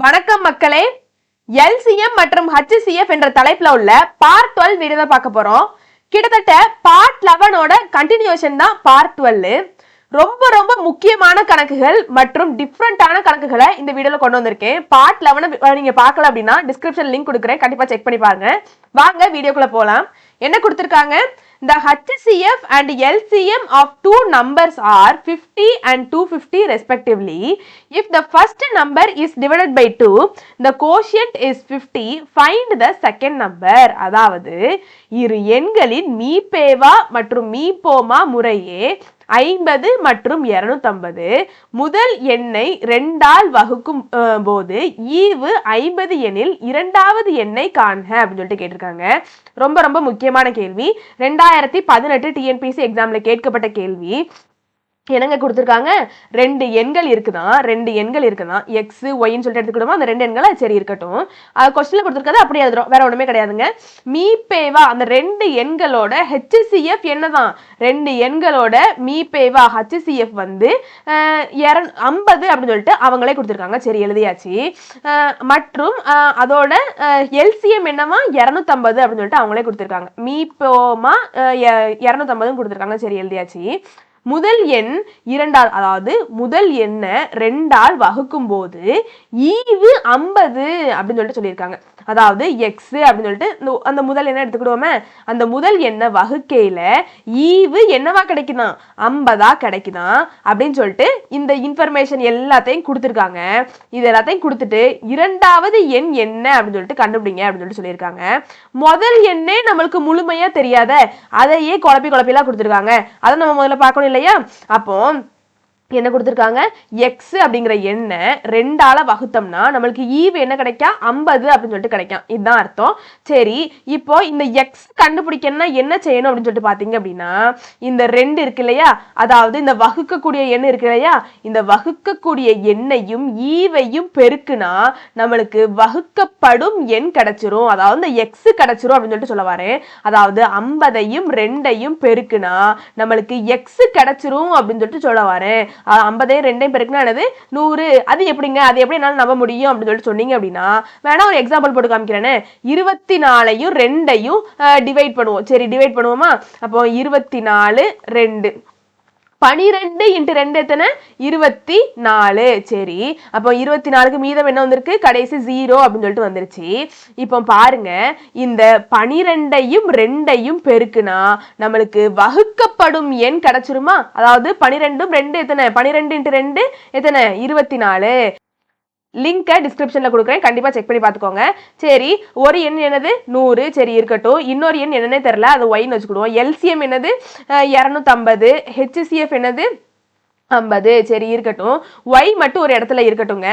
வணக்கம் மக்களே. LCM மற்றும் HCF என்ற தலைப்புல உள்ள பார்ட் 12 வீடியோ தான் பார்க்க போறோம். கிட்டத்தட்ட பார்ட் 11ஓட கண்டினியூஷன் தான் பார்ட் 12. ரொம்ப ரொம்ப முக்கியமான கணக்குகள் மற்றும் டிஃப்ரெண்டான கணக்குகளை இந்த வீடியோல கொண்டு வந்திருக்கேன். பார்ட் 11 நீங்க பார்க்கல அப்படின்னா டிஸ்கிரிப்ஷன் லிங்க் கொடுக்குறேன், கண்டிப்பா செக் பண்ணி பாருங்க. வாங்க வீடியோக்குள்ள போலாம். என்ன கொடுத்திருக்காங்க? The HCF and LCM of two numbers are 50 and 250 respectively. If the first number is divided by 2, the quotient is 50. Find the second number. அதாவது இரு எண்களின் மீபேவா மற்றும் மீபோமா முறையே 50 மற்றும் 250. முதல் எண்ணை 2ஆல் வகுக்கும் போது ஈவு 50 எனில் இரண்டாவது எண்ணை காண்க அப்படின்னு சொல்லிட்டு கேட்டிருக்காங்க. ரொம்ப ரொம்ப முக்கியமான கேள்வி. 2018 TNPSC எக்ஸாம்ல கேட்கப்பட்ட கேள்வி. என்னங்க கொடுத்துருக்காங்க? ரெண்டு எண்கள் இருக்குதான் எக்ஸ் ஒய்ன்னு சொல்லிட்டு எடுத்துக்கிட்டோமா, அந்த ரெண்டு எண்களை சரி இருக்கட்டும். கொஸ்டின்ல கொடுத்துருக்காது அப்படியே எழுதுறோம், வேற ஒண்ணுமே கிடையாதுங்க. மீபேவா அந்த ரெண்டு எண்களோட HCF என்னதான்? ரெண்டு எண்களோட மீபேவா HCF வந்து 50 அப்படின்னு சொல்லிட்டு அவங்களே கொடுத்துருக்காங்க, சரி எழுதியாச்சு. மற்றும் அதோட LCM என்னவா 250 அப்படின்னு சொல்லிட்டு அவங்களே கொடுத்துருக்காங்க. மீபோமா 250 கொடுத்துருக்காங்க, சரி எழுதியாச்சு. முதல் எண் இரண்டால், அதாவது முதல் எண்ணை 2ஆல் வகுக்கும் போது ஈவு 50 அப்படின்னு சொல்லிட்டு சொல்லியிருக்காங்க. அதாவது எக்ஸ் அப்படின்னு சொல்லிட்டு அந்த முதல் எண்ணை எடுத்துக்கிடுவோமே, அந்த முதல் எண்ணை வகுக்கையில ஈவு என்னவா கிடைக்குதான்? 50 கிடைக்குதான் அப்படின்னு சொல்லிட்டு இந்த இன்ஃபர்மேஷன் எல்லாத்தையும் கொடுத்துருக்காங்க. இது எல்லாத்தையும் கொடுத்துட்டு இரண்டாவது எண் என்ன அப்படின்னு சொல்லிட்டு கண்டுபிடிங்க அப்படின்னு சொல்லிட்டு சொல்லியிருக்காங்க. முதல் எண்ணே நம்மளுக்கு முழுமையா தெரியாத, அதையே குழப்பிலாம் கொடுத்துருக்காங்க. அதை நம்ம முதல்ல பார்க்கணும் இல்லையா? அப்போ என்ன கொடுத்துருக்காங்க? எக்ஸ் அப்படிங்கிற எண்ணை 2ஆல வகுத்தோம்னா நம்மளுக்கு ஈவு என்ன கிடைக்கும்? 50 அப்படின்னு சொல்லிட்டு கிடைக்கும். இதுதான் அர்த்தம். சரி, இப்போ இந்த எக்ஸ் கண்டுபிடிக்கணும்னா என்ன செய்யணும் அப்படின்னு சொல்லிட்டு பாத்தீங்க அப்படின்னா, இந்த 2 இருக்கு இல்லையா, அதாவது இந்த வகுக்கக்கூடிய எண் இருக்கு இல்லையா, இந்த வகுக்கக்கூடிய எண்ணையும் ஈவையும் பெருக்குனா நம்மளுக்கு வகுக்கப்படும் எண் கிடைச்சிரும். அதாவது இந்த எக்ஸ் கிடைச்சிரும் அப்படின்னு சொல்லிட்டு சொல்ல வரேன். அதாவது 50ஐயும் 2ஐயும் பெருக்குனா நம்மளுக்கு எக்ஸ் கிடைச்சிரும் அப்படின்னு சொல்லிட்டு சொல்ல வரேன். 50 2 பெருக்குனா என்னது? 100. அது எப்படிங்க? அது எப்படி என்னால நம்ப முடியும் அப்படின்னு சொல்லிட்டு சொன்னீங்க அப்படின்னா, வேணா ஒரு எக்ஸாம்பிள் போட்டு காமிக்கிறேன்னு. 24ஐயும் 2ஐயும் டிவைட் பண்ணுவோம். சரி, டிவைட் பண்ணுவோமா? அப்போ 24 2 12 × 2 எத்தனை? 24. சரி, அப்போ 24க்கு மீதம் என்ன வந்திருக்கு? கடைசி 0 அப்படின்னு சொல்லிட்டு வந்துருச்சு. இப்போ பாருங்க, இந்த 12ஐயும் 2ஐயும் பெருக்குனா நம்மளுக்கு வகுக்கப்படும் எண் கிடைச்சிருமா? அதாவது 12 2 எத்தனை? 12 × 2 எத்தனை? 24. லிங்கை டிஸ்கிரிப்ஷன்ல கொடுக்குறேன், கண்டிப்பா செக் பண்ணி பார்த்துக்கோங்க. சரி, ஒரு எண் என்னது? 100. சரி இருக்கட்டும். இன்னொரு எண் என்னன்னே தெரியல, அது ஒய்ன்னு வச்சுக்கிடுவோம். LCM என்னது? 250. HCF என்னது? 50. சரி இருக்கட்டும். Y மட்டும் ஒரு இடத்துல இருக்கட்டுங்க.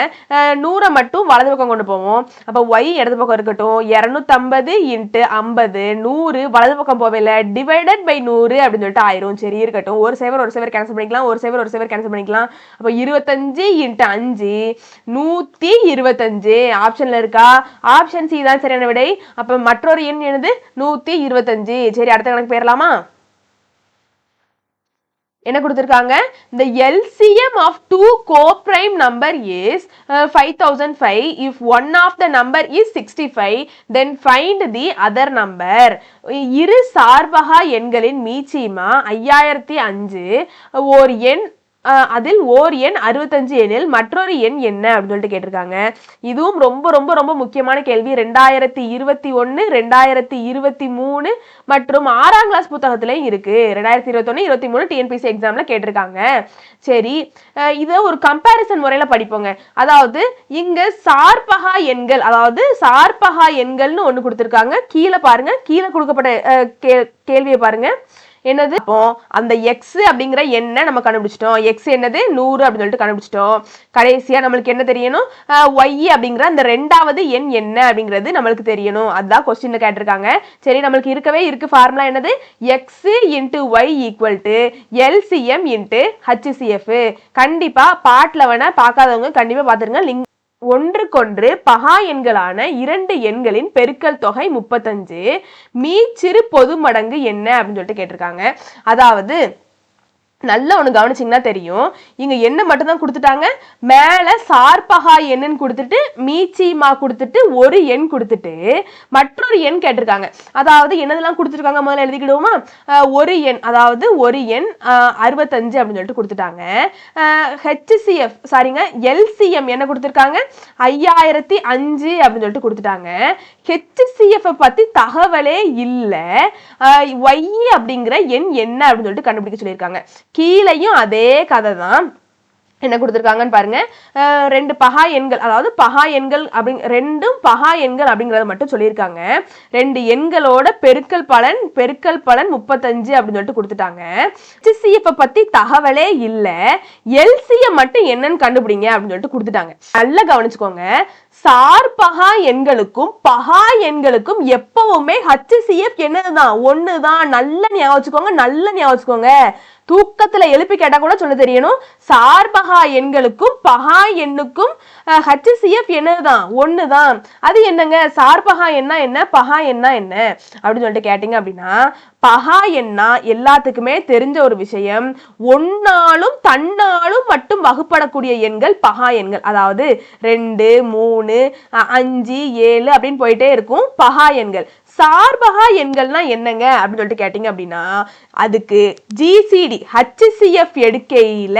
100 மட்டும் வலது பக்கம் கொண்டு போவோம். அப்போ Y இடது பக்கம் இருக்கட்டும். 250 × 50 100 வலது பக்கம் போவேல, டிவைடட் பை 100 அப்படின்னு சொல்லிட்டு ஆயிரும். சரி இருக்கட்டும். ஒரு சேவர் கேன்சல் பண்ணிக்கலாம், ஒரு சேவர் கேன்சல் பண்ணிக்கலாம். அப்போ 25 × 5 125. ஆப்ஷன்ல இருக்கா? ஆப்ஷன் சி தான் சரியான விடை. அப்ப மற்றொரு எண் என்னது? 125. சரி, அடுத்த கணக்கு போயிடலாமா? என்ன கொடுத்திருக்காங்க? the LCM of two co-prime number is 5005. if one of the number is 65, then find the other number. இரு சார்பகா எண்களின் மீச்சிமா 5005. ஓர் எண் அதில் ஓர் எண் 65 எனில் மற்றொரு எண் என்ன அப்படின்னு சொல்லிட்டு கேட்டிருக்காங்க. இதுவும் ரொம்ப ரொம்ப ரொம்ப முக்கியமான கேள்வி. 2021 2023 மற்றும் 6ஆம் கிளாஸ் புத்தகத்திலையும் இருக்கு. 2021 23 TNPSC எக்ஸாம்ல கேட்டிருக்காங்க. சரி, இதை ஒரு கம்பேரிசன் முறையில படிப்போங்க. அதாவது இங்க சார்பகா எண்கள், அதாவது சார்பகா எண்கள்னு ஒண்ணு கொடுத்திருக்காங்க. கீழே பாருங்க, கீழே கொடுக்கப்பட்ட கேள்வியை பாருங்க. என்னது? அப்போ அந்த எக்ஸ் அப்படிங்கிற எண்ணை நம்ம கண்டுபிடிச்சிட்டோம். எக்ஸ் என்னது? 100 அப்படின்னு சொல்லிட்டு கண்டுபிடிச்சிட்டோம். கடைசியா நம்மளுக்கு என்ன தெரியணும்? ஒய் அப்படிங்கிற அந்த ரெண்டாவது எண் என்ன அப்படிங்கிறது நம்மளுக்கு தெரியணும். அதுதான் கொஸ்டின்ல கேட்டிருக்காங்க. சரி, நம்மளுக்கு இருக்கு ஃபார்முலா என்னது? X × y = LCM × HCF. கண்டிப்பா பார்ட் 11 பார்க்காதவங்க கண்டிப்பா பாத்துருங்க. லிங்க் ஒன்றுக்கொன்று பகா எண்களான இரண்டு எண்களின் பெருக்கல் தொகை 35. மீச்சிறு பொது மடங்கு என்ன அப்படின்னு சொல்லிட்டு கேட்டிருக்காங்க. அதாவது நல்லா ஒண்ணு கவனிச்சிங்கன்னா தெரியும். இங்க என்ன மட்டும் தான் கொடுத்துட்டாங்க, மேல சார்பகா எண்ணுன்னு கொடுத்துட்டு மீச்சிமா கொடுத்துட்டு ஒரு எண் கொடுத்துட்டு மற்றொரு எண் கேட்டிருக்காங்க. அதாவது என்னதெல்லாம் கொடுத்துருக்காங்க முதல்ல எழுதிக்கிடுவோமா. ஒரு எண், அதாவது ஒரு எண் 65 அப்படின்னு சொல்லிட்டு கொடுத்துட்டாங்க. HCF சாரிங்க LCM என்ன கொடுத்துருக்காங்க, 5005 அப்படின்னு சொல்லிட்டு கொடுத்துட்டாங்க. HCF பத்தி தகவலே இல்லை. Y அப்படிங்கிற எண் என்ன அப்படின்னு சொல்லிட்டு கண்டுபிடிக்க சொல்லியிருக்காங்க. கீழையும் அதே கதை தான். என்ன கொடுத்துருக்காங்கன்னு பாருங்க. ரெண்டு பகா எண்கள், அதாவது பகா எண்கள் ரெண்டும் பகா எண்கள் அப்படிங்கறத மட்டும் சொல்லியிருக்காங்க. ரெண்டு எண்களோட பெருக்கல் பலன் 35 அப்படின்னு சொல்லிட்டு கொடுத்துட்டாங்க. HCF பத்தி தகவலே இல்ல, LCM மட்டும் என்னன்னு கண்டுபிடிங்க அப்படின்னு சொல்லிட்டு கொடுத்துட்டாங்க. நல்லா கவனிச்சுக்கோங்க, சார்பகா எண்களுக்கும் பகா எண்களுக்கும் எப்பவுமே HCF என்னதுதான், ஒண்ணுதான். நல்ல ஞாபகம், தூக்கத்துல எழுப்பி கேட்டா கூட சொல்ல தெரியணும். சார்பகா எண்களுக்கும் பகா எண்ணுக்கும் HCF என்னதுதான், ஒண்ணுதான். அது என்னங்க, சார்பகா எண்ணா என்ன, பகா எண்ணா என்ன அப்படின்னு சொல்லிட்டு கேட்டீங்க அப்படின்னா, பகா எண்ணா எல்லாத்துக்குமே தெரிஞ்ச ஒரு விஷயம். ஒன்னாலும் தன்னாலும் மட்டும் வகுப்படக்கூடிய எண்கள் பகா எண்கள். அதாவது 2, 3, 5, 7 அப்படின்னு போயிட்டே இருக்கும் பகா எண்கள். சார்பகா எண்கள்னா என்னங்க அப்படின்னு சொல்லிட்டு கேட்டீங்க அப்படின்னா, அதுக்கு GCD HCF எடுக்கையில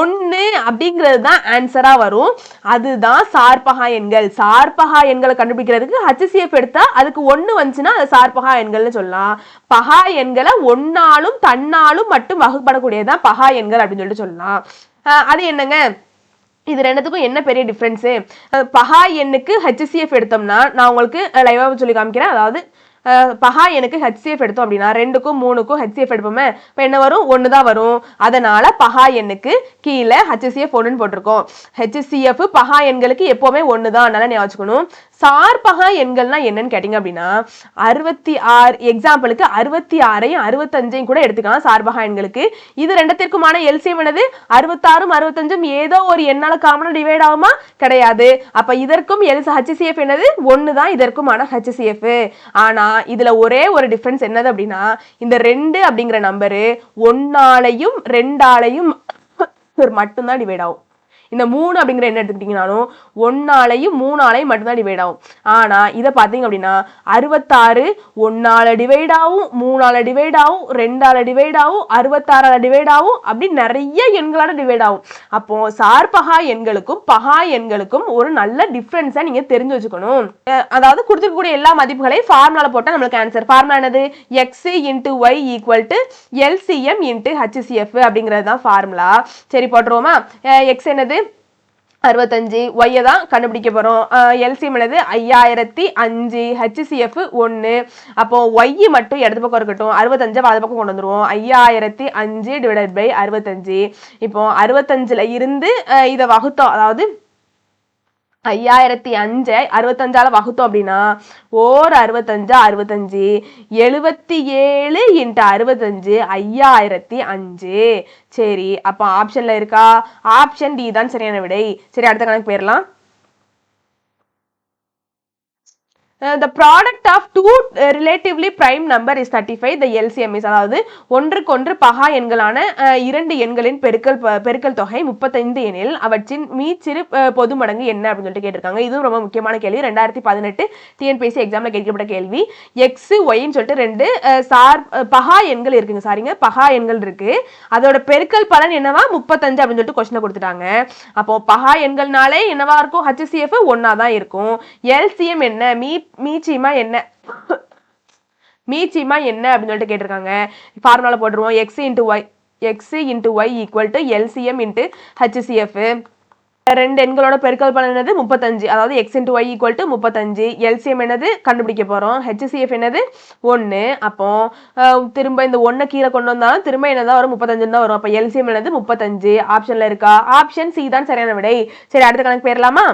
1 அப்படிங்கிறது தான் ஆன்சரா வரும். அதுதான் சார்பகா எண்கள். சார்பகா எண்களை கண்டுபிடிக்கிறதுக்கு HCF எடுத்தா அதுக்கு 1 வந்துச்சுன்னா அது சார்பகா எண்கள்னு சொல்லலாம். பகா எண்களை ஒன்னாலும் தன்னாலும் மட்டும் வகுப்படக்கூடியதான் பகா எண்கள் அப்படின்னு சொல்லிட்டு சொல்லலாம். அது என்னங்க, இது ரெண்டுத்துக்கும் என்ன பெரிய டிஃபரன்ஸ்? பகா எண்ணுக்கு HCF எடுத்தோம்னா நான் உங்களுக்கு லைவா சொல்லி காமிக்கிறேன். அதாவது பகா எனக்கு HCF எடுத்தோம் அப்படின்னா 2க்கும் 3க்கும் HCF எடுப்போமே, இப்போ என்ன வரும், 1 தான் வரும். அதனால பகா எண்ணுக்கு கீழே HCF 1ன்னு போட்டிருக்கோம். HCF பகா எண்களுக்கு எப்பவுமே 1 தான், நல்லா ஞாபகம் வச்சுக்கணும். சார்பகா எண்கள்னா என்னன்னு கேட்டீங்க அப்படின்னா 66, எக்ஸாம்பிளுக்கு 66ஐயும் 65ஐயும் கூட எடுத்துக்கலாம் சார்பகா எண்களுக்கு. இது ரெண்டுத்திற்குமான LCM என்னது, 66ம் 65ம் ஏதோ ஒரு எண்ணால காமனா டிவைட் ஆகுமா, கிடையாது. அப்ப இதற்கும் HCF என்னது, 1 தான் இதற்குமான HCF. ஆனா இதுல ஒரே ஒரு டிஃபரன்ஸ் என்னது அப்படின்னா, இந்த 2 அப்படிங்கிற நம்பரு 1ஆலையும் 2ஆலையும் மட்டும்தான் டிவைட் ஆகும். இந்த 3 அப்படிங்கிற என்ன எடுத்துக்கிட்டீங்கனாலும் 1ஆலையும் 3ஆலையும் மட்டும்தான் டிவைட் ஆகும். ஆனா இதை பார்த்தீங்க அப்படின்னா 66 1ஆல டிவைட் ஆகும், 3ஆல டிவைட் ஆகும், 2ஆல டிவைட் ஆகும், 66ஆல டிவைட் ஆகும், அப்படி நிறைய எண்களால டிவைட் ஆகும். அப்போ சார்பகா எண்களுக்கும் பகா எண்களுக்கும் ஒரு நல்ல டிஃபரன்ஸை நீங்க தெரிஞ்சு வச்சுக்கணும். அதாவது கொடுத்துருக்கக்கூடிய எல்லா மதிப்புகளையும் ஃபார்முலால போட்டா நம்மளுக்கு ஆன்சர். ஃபார்முலா என்னது, x × y = LCM × HCF அப்படிங்கிறது தான் ஃபார்முலா. சரி போட்டுருவோமா. x என்னது 65, y தான் கண்டுபிடிக்க போறோம். LCM என்னது 5005, HCF 1. அப்போ y மட்டும் இடது பக்கம் இருக்கட்டும், 65 வலது பக்கம் கொண்டு வந்துருவோம். 5005 / 65. இப்போ 65ல இருந்து இதை வகுத்தோம், அதாவது 5005 65ஆல வகுத்தோம் அப்படின்னா 65 65 77 × 65 5005. சரி, அப்ப ஆப்ஷன்ல இருக்கா, ஆப்ஷன் டி தான் சரியான விடை. சரி, அடுத்த கணக்கு போயிடலாம். The product of two relatively prime number is 35. The LCM is, அதாவது ஒன்றுக்கொன்று பகா எண்களான இரண்டு எண்களின் பெருக்கல் தொகை 35 எனில் அவற்றின் மீச்சிறு பொது மடங்கு என்ன அப்படின்னு சொல்லிட்டு கேட்டிருக்காங்க. இதுவும் ரொம்ப முக்கியமான கேள்வி. 2018 TNPSC எக்ஸாம்ல கேட்கப்பட்ட கேள்வி. எக்ஸ் ஒய்ன்னு சொல்லிட்டு ரெண்டு பகா எண்கள் இருக்குங்க. சாரிங்க, பகா எண்கள் இருக்கு. அதோட பெருக்கல் பலன் என்னவா 35 அப்படின்னு சொல்லிட்டு கொஸ்டின் கொடுத்துட்டாங்க. அப்போ பகா எண்கள்னாலே என்னவா இருக்கும், HCF 1 தான் இருக்கும். LCM என்ன, மீச்சிமா என்ன அப்படின்னு சொல்லிட்டு கேட்டிருக்காங்க. ஃபார்முலால போட்டுருவோம். x × y = LCM × HCF. ரெண்டு எண்களோட பெருக்கல் பலன் என்னது 35, அதாவது x × y = 35. LCM என்னது கண்டுபிடிக்க போறோம். HCF என்னது 1. அப்போ திரும்ப இந்த 1 கீழே கொண்டு வந்தாலும் திரும்ப என்னதான் வரும், 35 தான் வரும். அப்போ LCM என்னது 35. ஆப்ஷன்ல இருக்கா, ஆப்ஷன் சி தான் சரியான விடை. சரி, அடுத்த கணக்கு போயிடலாமா.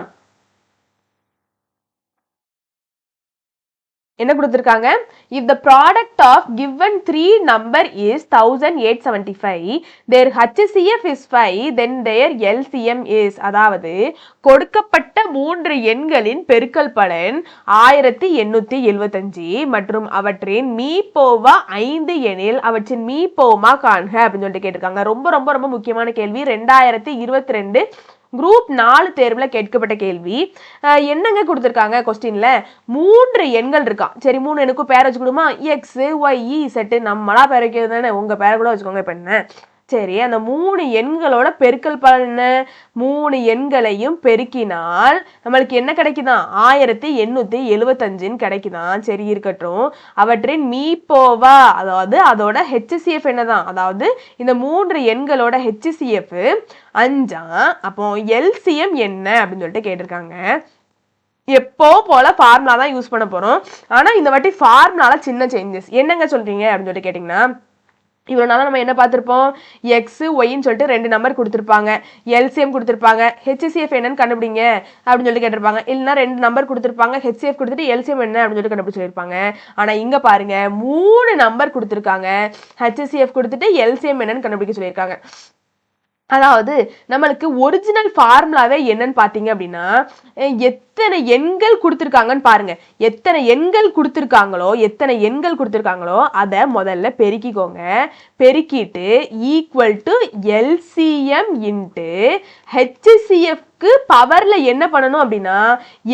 என்ன கொடுத்திருக்காங்க? if the product of given 3 number is 1875 their HCF is 5 then their LCM is அதாவது கொடுக்கப்பட்ட 3 எண்களின் பெருக்கல் பலன் 1875 மற்றும் அவற்றின் மீப்போவா 5 எனில் அவற்றின் மீப்போமா காண்க அப்படின்னு சொல்லிட்டு கேட்டிருக்காங்க. ரொம்ப ரொம்ப ரொம்ப முக்கியமான கேள்வி. 2022 குரூப் 4 தேர்வுல கேட்கப்பட்ட கேள்வி. என்னங்க கொடுத்திருக்காங்க கொஸ்டின்ல? 3 எண்கள் இருக்கான். சரி 3 எண்ணுக்கும் பேர் வச்சுக்கிடுமா? X Y Z. நம்மளா பேர் வைக்கிறது தானே, உங்க பேரை கூட வச்சுக்கோங்க. இப்ப என்ன சரி அந்த 3 எண்களோட பெருக்கல் பலன் என்ன? 3 எண்களையும் பெருக்கினால் நம்மளுக்கு என்ன கிடைக்குதான்? 1875 கிடைக்குதான். சரி இருக்கட்டும். அவற்றின் மீப்போவா அதாவது அதோட HCF என்னதான்? அதாவது இந்த 3 எண்களோட HCF 5. அப்போ LCM என்ன அப்படின்னு சொல்லிட்டு கேட்டிருக்காங்க. எப்போ போல ஃபார்முலா தான் யூஸ் பண்ண போறோம். ஆனா இந்த வாட்டி ஃபார்முலால சின்ன சேஞ்சஸ். என்னங்க சொல்றீங்க அப்படின்னு சொல்லிட்டு கேட்டீங்கன்னா, இவ்வளவு நாளா நம்ம என்ன பார்த்திருப்போம்? எக்ஸ் ஒய்ன்னு சொல்லிட்டு 2 நம்பர் கொடுத்திருப்பாங்க, எல்சிஎம் கொடுத்திருப்பாங்க, ஹெச்சிசிஎஃப் என்னன்னு கண்டுபிடிங்க அப்படின்னு சொல்லி கேட்டிருப்பாங்க. இல்லைன்னா 2 நம்பர் கொடுத்திருப்பாங்க, ஹெச்சிஎஃப் கொடுத்துட்டு எல்சிஎம் என்ன அப்படின்னு சொல்லி கண்டுபிடிச்சு சொல்லியிருப்பாங்க. ஆனா இங்க பாருங்க 3 நம்பர் கொடுத்திருக்காங்க, ஹெச்சிசிஎஃப் கொடுத்துட்டு எல்சிஎம் என்னன்னு கண்டுபிடிக்க சொல்லியிருக்காங்க. அதாவது நம்மளுக்கு ஒரிஜினல் ஃபார்முலாவே என்னன்னு பாத்தீங்க அப்படின்னா, எத்தனை எண்கள் கொடுத்திருக்காங்கன்னு பாருங்க. எத்தனை எண்கள் கொடுத்திருக்காங்களோ அதை முதல்ல பெருக்கிக்கோங்க. பெருக்கிட்டு equal to LCM into HCF பவர்ல என்ன பண்ணணும் அப்படின்னா,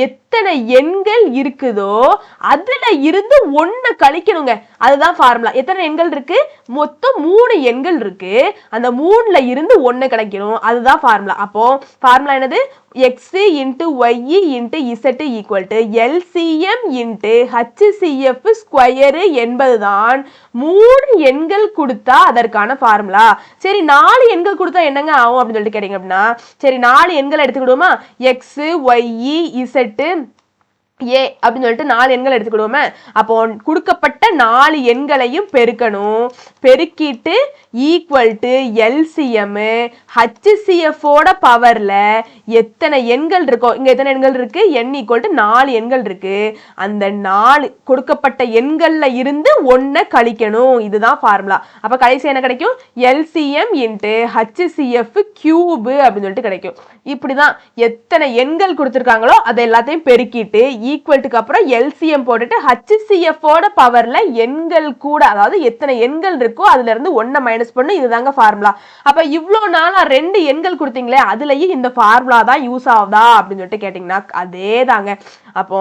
எத்தனை எண்கள் இருக்குதோ அதுல இருந்து 1 கழிக்கணுங்க. அதுதான் ஃபார்முலா. எத்தனை எண்கள் இருக்கு? மொத்தம் 3 எண்கள் இருக்கு. அந்த 3ல இருந்து 1 கழிக்கணும். அதுதான் ஃபார்முலா. அப்போ ஃபார்முலா என்னது? x into y into z equal to LCM into HCF square என்பதுதான் 3 எண்கள் கொடுத்தா அதற்கான ஃபார்முலா. சரி 4 எண்கள் கொடுத்தா என்னங்க ஆகும் அப்படின்னு சொல்லிட்டு கேட்டீங்க அப்படின்னா, சரி 4 எண்கள் எடுத்துக்கிடுவோமா? x y z ஏ அப்படின்னு சொல்லிட்டு 4 எண்கள் எடுத்துக்கிடுவோமே. அப்போ கொடுக்கப்பட்ட 4 எண்களையும் பெருக்கணும். பெருக்கிட்டு ஈக்குவல் டு எல்சிஎம் HCF ஓட பவர்ல எத்தனை எண்கள் இருக்கோ, இங்க எத்தனை எண்கள் இருக்கு? n ஈக்குவல் டு 4 எண்கள் இருக்கு. அந்த 4 கொடுக்கப்பட்ட எண்கள்ல இருந்து 1 கழிக்கணும். இதுதான் ஃபார்முலா. அப்ப கடைசி என்ன கிடைக்கும்? எல்சிஎம் இன்ட்டு HCF கியூப் அப்படின்னு சொல்லிட்டு கிடைக்கும். இப்படிதான் எத்தனை எண்கள் கொடுத்திருக்காங்களோ அதை எல்லாத்தையும் பெருக்கிட்டு ஈக்குவல்ட்டுக்கு அப்புறம் எல்சிஎம் போட்டுட்டு HCF ஓட பவர்ல எண்கள் கூட, அதாவது எத்தனை எண்கள் இருக்கோ அதுல இருந்து 1 மைனஸ் பண்ணு. இதுதாங்க ஃபார்முலா. அப்ப இவ்வளவு நாளா 2 எண்கள் கொடுத்தீங்களே, அதுலயும் இந்த ஃபார்முலா தான் யூஸ் ஆகுதா அப்படின்னு சொல்லிட்டு கேட்டீங்கன்னா அதே தாங்க. அப்போ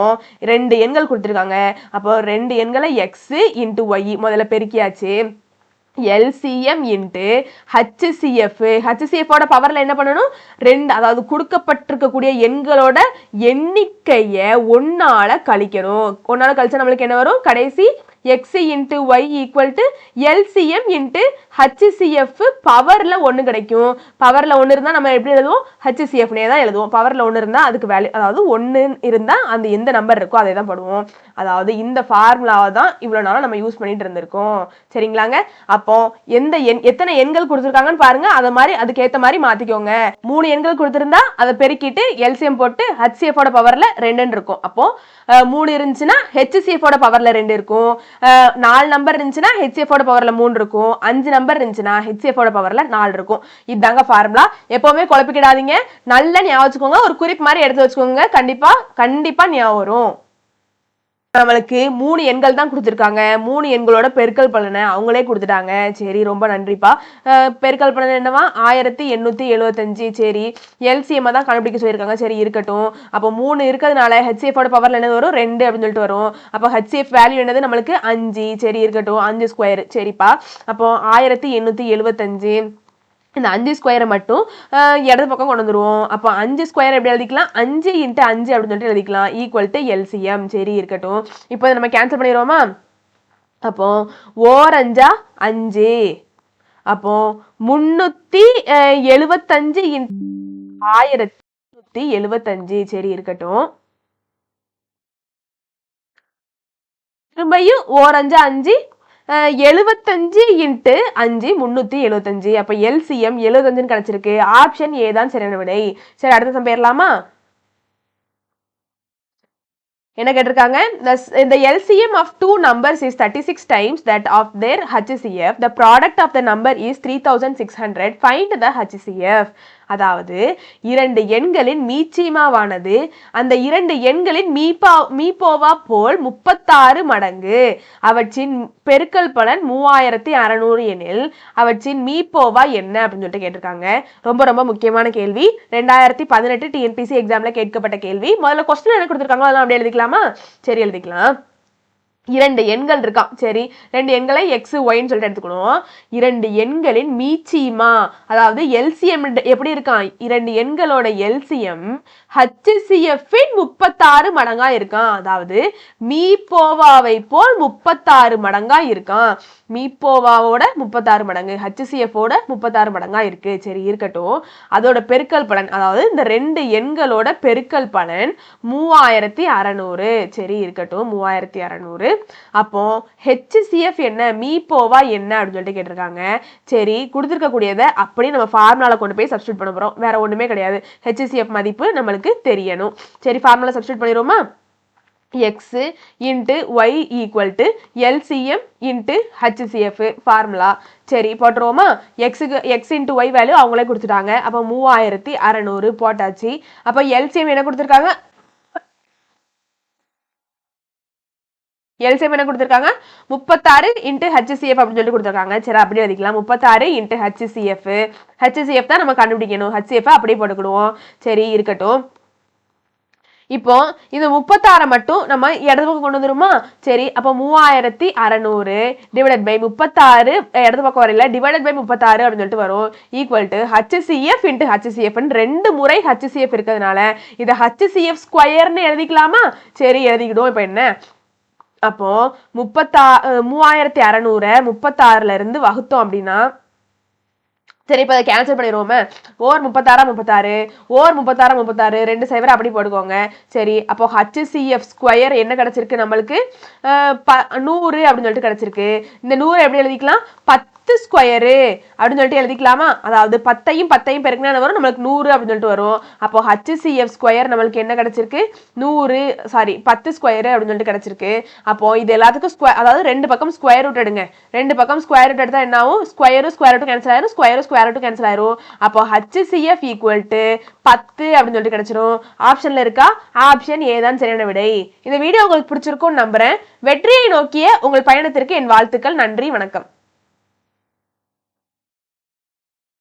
2 எண்கள் கொடுத்திருக்காங்க. அப்போ 2 எண்களை எக்ஸ் இன்டு ஒய் முதல்ல பெருக்கியாச்சு. LCM இன்ட்டு HCF ஓட பவர்ல என்ன பண்ணணும்? 2, அதாவது கொடுக்கப்பட்டிருக்கக்கூடிய எண்களோட எண்ணிக்கையை 1ஆல கழிக்கணும். 1ஆல கழிச்சா நம்மளுக்கு என்ன வரும்? கடைசி x into y equal to LCM into HCF பவர்ல 1 கிடைக்கும். பவர்ல 1 இருந்தா நம்ம எப்படி எழுதுவோம்? HCF நே தான் எழுதுவோம். பவர்ல 1 இருந்தா அதுக்கு வேல்யூ, அதாவது 1 இருந்தா அந்த எந்த நம்பர் இருக்கோ அதை தான் போடுவோம். அதாவது இந்த ஃபார்முலாவை தான் இவ்வளவு நாளா நம்ம யூஸ் பண்ணிட்டு இருந்திருக்கோம். சரிங்களாங்க? அப்போ எத்தனை எண்கள் கொடுத்திருக்காங்கன்னு பாருங்க. அத மாதிரி அதுக்கு ஏத்த மாதிரி மாத்திக்கோங்க. 3 எண்கள் கொடுத்திருந்தா அதை பெருக்கிட்டு எல்சிஎம் போட்டு HCF ஓட பவர்ல 2 இருக்கும். அப்போ 3 இருந்துச்சுன்னா HCF ஓட பவர்ல 2 இருக்கும். 4 நம்பர் இருந்துச்சுன்னா HCF ஓட பவர்ல 3 இருக்கும். 5 நம்பர் இருந்துச்சுன்னா HCF ஓட பவர்ல 4 இருக்கும். இதாங்க ஃபார்முலா. எப்பவுமே குழப்பிக்கிடாதீங்க. நல்ல ஞாபகம் வச்சுக்கோங்க. ஒரு குறிப்பு மாதிரி எடுத்து வச்சுக்கோங்க. கண்டிப்பா ஞாபகம் வரும். நம்மளுக்கு 3 எண்கள் தான் கொடுத்திருக்காங்க. 3 எண்களோட பெருக்கல் பலனை அவங்களே கொடுத்துட்டாங்க. சரி ரொம்ப நன்றிப்பா. பெருக்கல் பலன் என்னவா? 1875. சரி எல்சிஎம் தான் கண்டுபிடிக்க சொல்லியிருக்காங்க. சரி இருக்கட்டும். அப்போ 3 இருக்கிறதுனால HCF ஓட பவர்ல என்னது வரும்? 2 அப்படின்னு சொல்லிட்டு வரும். அப்போ HCF வேல்யூ என்னது? நம்மளுக்கு 5. சரி இருக்கட்டும். 5 ஸ்கொயர். சரிப்பா. அப்போ 1875 இந்த 5 ஸ்கொயரை மட்டும் இடது பக்கம் கொண்டு வந்துருவோம். அப்போ 5 ஸ்கொயர் எப்படி எழுதிக்கலாம்? 5 இன்ட்டு 5 அப்படின்னு சொல்லிட்டு எழுதிக்கலாம். Equal to LCM. சரி இருக்கட்டும். இப்போ நம்ம கேன்சல் பண்ணிடுவோமா? அப்போ 4 5. அப்போ 375 1375. சரி இருக்கட்டும். திரும்பியும் 4 5 75 இன்ட்டு 5 375. அப்ப LCM 75 கிடைச்சிருக்கு. ஆப்ஷன் ஏ தான் சரியான விடை. சரி அடுத்த சம் போயிடலாமா? என்ன கேட்டிருக்காங்க, the LCM of two numbers is 36 times that of their HCF. The product of the number is 3600. Find the HCF. அதாவது இரண்டு எண்களின் மீச்சிமாவானது அந்த இரண்டு எண்களின் மீப்போவா போல் 36 மடங்கு, அவற்றின் பெருக்கல் பலன் 3600 எனில் அவற்றின் மீப்போவா என்ன அப்படின்னு சொல்லிட்டு கேட்டிருக்காங்க. ரொம்ப ரொம்ப முக்கியமான கேள்வி, 2018 TNPSC எக்ஸாம்ல கேட்கப்பட்ட கேள்வி. முதல்ல கொஸ்டின் என்ன கொடுத்துருக்காங்களோ அதெல்லாம் அப்படியே எழுதிக்கலாமா? சரி, எழுதிக்கலாம். இரண்டு எண்கள் இருக்கான். சரி, ரெண்டு எண்களை எக்ஸ் ஒய்ன்னு சொல்லிட்டு எடுத்துக்கணும். இரண்டு எண்களின் மீச்சிமா, அதாவது எல்சிஎம் எப்படி இருக்கான், இரண்டு எண்களோட எல்சிஎம் HCF 36 மடங்கா இருக்கான். அதாவது மீப்போவாவை போல் 36 மடங்கா இருக்கான். மீப்போவாவோட 36 மடங்கு, HCF ஓட 36 மடங்கா இருக்கு. சரி, இருக்கட்டும். அதோட பெருக்கல் பலன், அதாவது இந்த ரெண்டு எண்களோட பெருக்கல் பலன் 3600. சரி, இருக்கட்டும், 3600. அப்போ HCF என்ன, மீப்போவா என்ன அப்படின்னு சொல்லிட்டு கேட்டிருக்காங்க. சரி, கொடுத்துருக்க கூடியதை அப்படியே நம்ம ஃபார்முலால கொண்டு போய் சப்ஸ்டியூட் பண்ண போறோம். வேற ஒண்ணுமே கிடையாது. HCF மதிப்பு நம்மளுக்கு தெரியணும். சரி, ஃபார்முலா சப்ஸ்டியூட் பண்ணிடுவோமா? x into y equal to LCM into HCF formula. சரி, போட்டுருவோமா? x into y வேல்யூ அவங்களே கொடுத்துட்டாங்க. அப்போ 3600 போட்டாச்சு. அப்போ LCM என்ன கொடுத்துருக்காங்க, LCM என்ன கொடுத்துருக்காங்க, 36 into HCF அப்படின்னு சொல்லி கொடுத்துருக்காங்க. சரி, அப்படியே எழுதிக்கலாம். 36 into HCF. HCF தான் நம்ம கண்டுபிடிக்கணும். HCF அப்படியே போட்டுக்கிடுவோம். சரி, இருக்கட்டும். இப்போ இந்த 36 மட்டும் நம்ம இடது பக்கம் கொண்டு வந்துருமா? சரி, அப்போ 3600 டிவைடட் பை 36 இடது பக்கம் வரல, டிவைடட் பை 36 அப்படின்னு சொல்லிட்டு வரும். Equal to HCF into HCF. ரெண்டு முறை HCF இருக்கிறதுனால இதை HCF ஸ்கொயர்னு எழுதிக்கலாமா? சரி, எழுதிக்கிடுவோம். இப்போ என்ன, அப்போ 3600 36ல இருந்து வகுத்தோம் அப்படின்னா, சரி, இப்போ அதை கேன்சல் பண்ணிடுவோமே. ஓர் 36 ஓர் 36 2 சைவர் அப்படி போட்டுக்கோங்க. சரி, அப்போ HCF ஸ்கொயர் என்ன கிடைச்சிருக்கு நம்மளுக்கு, 100 அப்படின்னு சொல்லிட்டு கிடைச்சிருக்கு. இந்த 100 எப்படி எழுதிக்கலாம், 10 ஸ்கொயரு அப்படின்னு சொல்லிட்டு எழுதிக்கலாமா? அதாவது 10ஐயும் பெருக்கினா என்ன வரும், நம்மளுக்கு 100 அப்படின்னு சொல்லிட்டு வரும். அப்போ HCF ஸ்கொயர் நம்மளுக்கு என்ன கிடைச்சிருக்கு, 10 ஸ்கொயரு அப்படின்னு சொல்லிட்டு கிடைச்சிருக்கு. அப்போ இது எல்லாத்துக்கும் ஸ்கொயர், அதாவது ரெண்டு பக்கம் ஸ்கொயர் ரூட் எடுங்க. ரெண்டு பக்கம் ஸ்கொயர் ரூட் எடுத்தா என்ன ஆகும், ஸ்கொயரும் ஸ்கொயர் ரூட் கேன்சல் ஆயிரும், ஸ்கொயரும் ஸ்கொயர் ரூட் கேன்சல் ஆயிரும். அப்போ HCF ஈக்குவல் டு 10 அப்படின்னு சொல்லிட்டு கிடைச்சிரும். ஆப்ஷன்ல இருக்கா, ஆப்ஷன் ஏ தான் சரியான விடை. இந்த வீடியோ உங்களுக்கு பிடிச்சிருக்கும்னு நம்புறேன். வெற்றியை நோக்கிய உங்கள் பயணத்திற்கு என் வாழ்த்துக்கள். நன்றி, வணக்கம்.